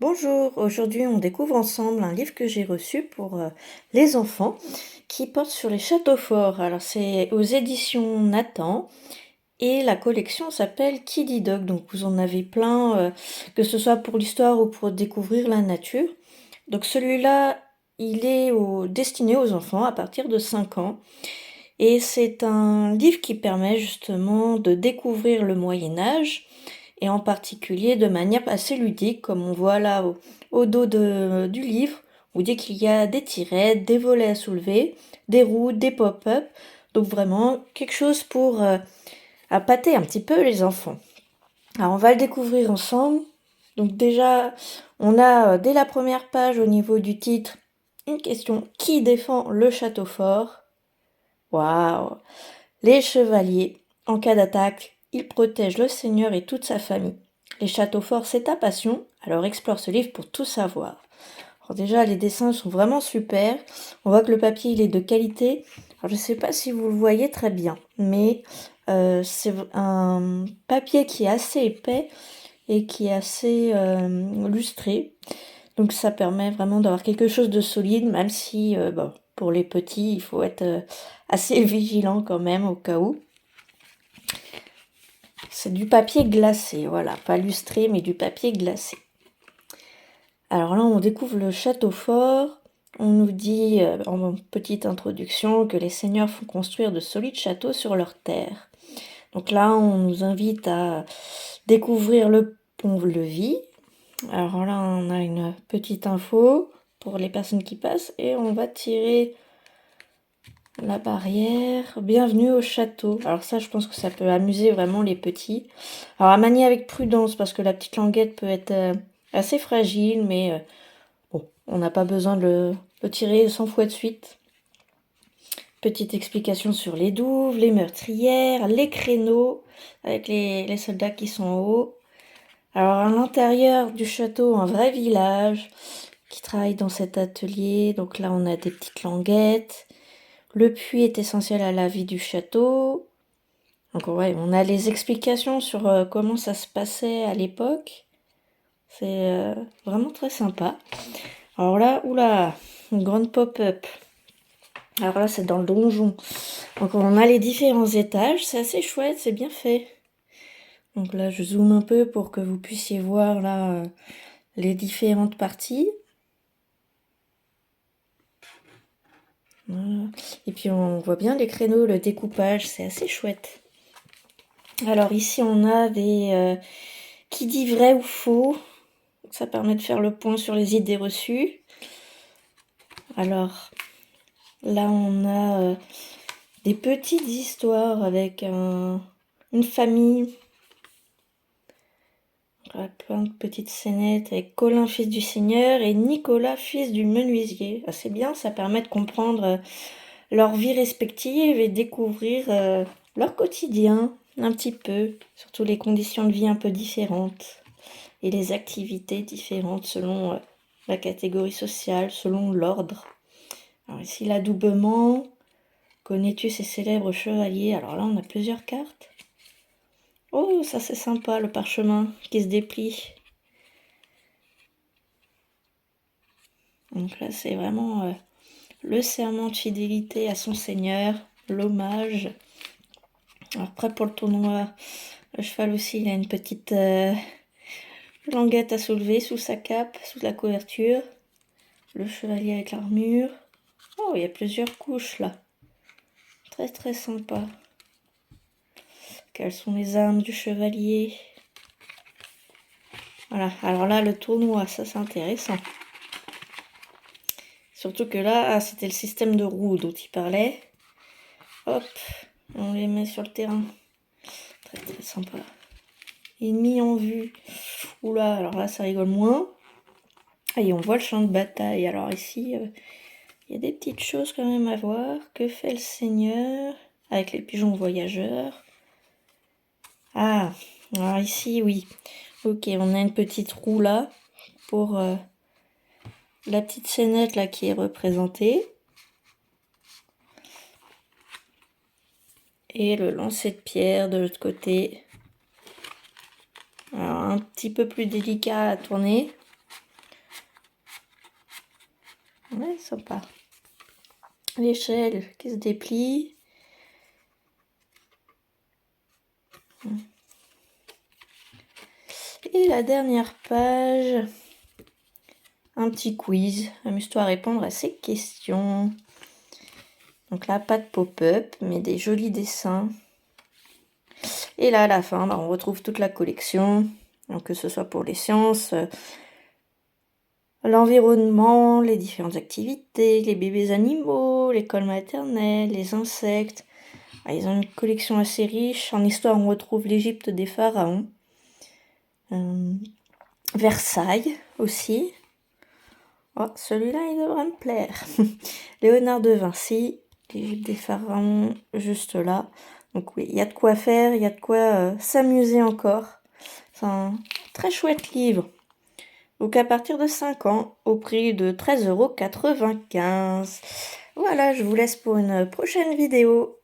Bonjour, aujourd'hui on découvre ensemble un livre que j'ai reçu pour les enfants qui porte sur les châteaux forts. Alors c'est aux éditions Nathan et la collection s'appelle Kiddy Dog. Donc vous en avez plein, que ce soit pour l'histoire ou pour découvrir la nature. Donc celui-là, il est destiné aux enfants à partir de 5 ans. Et c'est un livre qui permet justement de découvrir le Moyen Âge et en particulier de manière assez ludique, comme on voit là au dos du livre, où dit qu'il y a des tirettes, des volets à soulever, des roues, des pop-up, donc vraiment quelque chose pour appâter un petit peu les enfants. Alors on va le découvrir ensemble. Donc déjà, on a dès la première page au niveau du titre une question: qui défend le château fort? Waouh! Les chevaliers, en cas d'attaque, ils protègent le seigneur et toute sa famille. Les châteaux forts, c'est ta passion, alors explore ce livre pour tout savoir. Alors déjà, les dessins sont vraiment super. On voit que le papier, il est de qualité. Alors je ne sais pas si vous le voyez très bien, mais c'est un papier qui est assez épais et qui est assez lustré. Donc ça permet vraiment d'avoir quelque chose de solide, même si bon, pour les petits, il faut être assez vigilant quand même au cas où. C'est du papier glacé, voilà, pas lustré, mais du papier glacé. Alors là, on découvre le château fort. On nous dit, en petite introduction, que les seigneurs font construire de solides châteaux sur leurs terres. Donc là, on nous invite à découvrir le pont-levis. Alors là, on a une petite info pour les personnes qui passent et on va tirer la barrière. Bienvenue au château. Alors ça, je pense que ça peut amuser vraiment les petits. Alors à manier avec prudence parce que la petite languette peut être assez fragile, mais bon, on n'a pas besoin de le tirer 100 fois de suite. Petite explication sur les douves, les meurtrières, les créneaux avec les soldats qui sont en haut. Alors à l'intérieur du château, un vrai village qui travaille dans cet atelier. Donc là, on a des petites languettes. Le puits est essentiel à la vie du château. Donc ouais, on a les explications sur comment ça se passait à l'époque. C'est vraiment très sympa. Alors là, oula, une grande pop-up. Alors là, c'est dans le donjon. Donc on a les différents étages. C'est assez chouette, c'est bien fait. Donc là, je zoome un peu pour que vous puissiez voir là les différentes parties. Voilà. Et puis on voit bien les créneaux, le découpage, c'est assez chouette. Alors ici, on a des qui dit vrai ou faux. Ça permet de faire le point sur les idées reçues. Alors là, on a des petites histoires avec une famille. Voilà, plein de petites scénettes avec Colin, fils du seigneur, et Nicolas, fils du menuisier. Ah, c'est bien, ça permet de comprendre leur vie respective et découvrir leur quotidien un petit peu, surtout les conditions de vie un peu différentes et les activités différentes selon la catégorie sociale, selon l'ordre. Alors ici, l'adoubement. Connais-tu ces célèbres chevaliers? Alors là, on a plusieurs cartes. Oh, ça c'est sympa, le parchemin qui se déplie. Donc là, c'est vraiment le serment de fidélité à son seigneur, l'hommage. Alors prêt pour le tournoi. Le cheval aussi, il a une petite languette à soulever sous sa cape, sous la couverture. Le chevalier avec l'armure. Oh, il y a plusieurs couches là. Très très sympa. Quelles sont les armes du chevalier? Voilà, alors là, le tournoi, ça c'est intéressant. Surtout que là, c'était le système de roues dont il parlait. Hop, on les met sur le terrain. Très très sympa. Ennemi en vue. Oula, alors là, ça rigole moins. Et on voit le champ de bataille. Alors ici, il y a des petites choses quand même à voir. Que fait le seigneur avec les pigeons voyageurs? Ah, alors ici, oui. Ok, on a une petite roue là pour la petite scénette là qui est représentée. Et le lancer de pierre de l'autre côté. Alors un petit peu plus délicat à tourner. Ouais, sympa. L'échelle qui se déplie. Et la dernière page, un petit quiz. Amuse-toi à répondre à ces questions. Donc là, pas de pop-up, mais des jolis dessins. Et là, à la fin, on retrouve toute la collection. Donc que ce soit pour les sciences, l'environnement, les différentes activités, les bébés animaux, l'école maternelle, les insectes. Ils ont une collection assez riche. En histoire, on retrouve l'Égypte des pharaons. Versailles aussi. Oh, celui-là, il devrait me plaire. Léonard de Vinci, l'Égypte des pharaons, juste là. Donc oui, il y a de quoi faire, il y a de quoi s'amuser encore. C'est un très chouette livre. Donc à partir de 5 ans, au prix de 13,95 €. Voilà, je vous laisse pour une prochaine vidéo.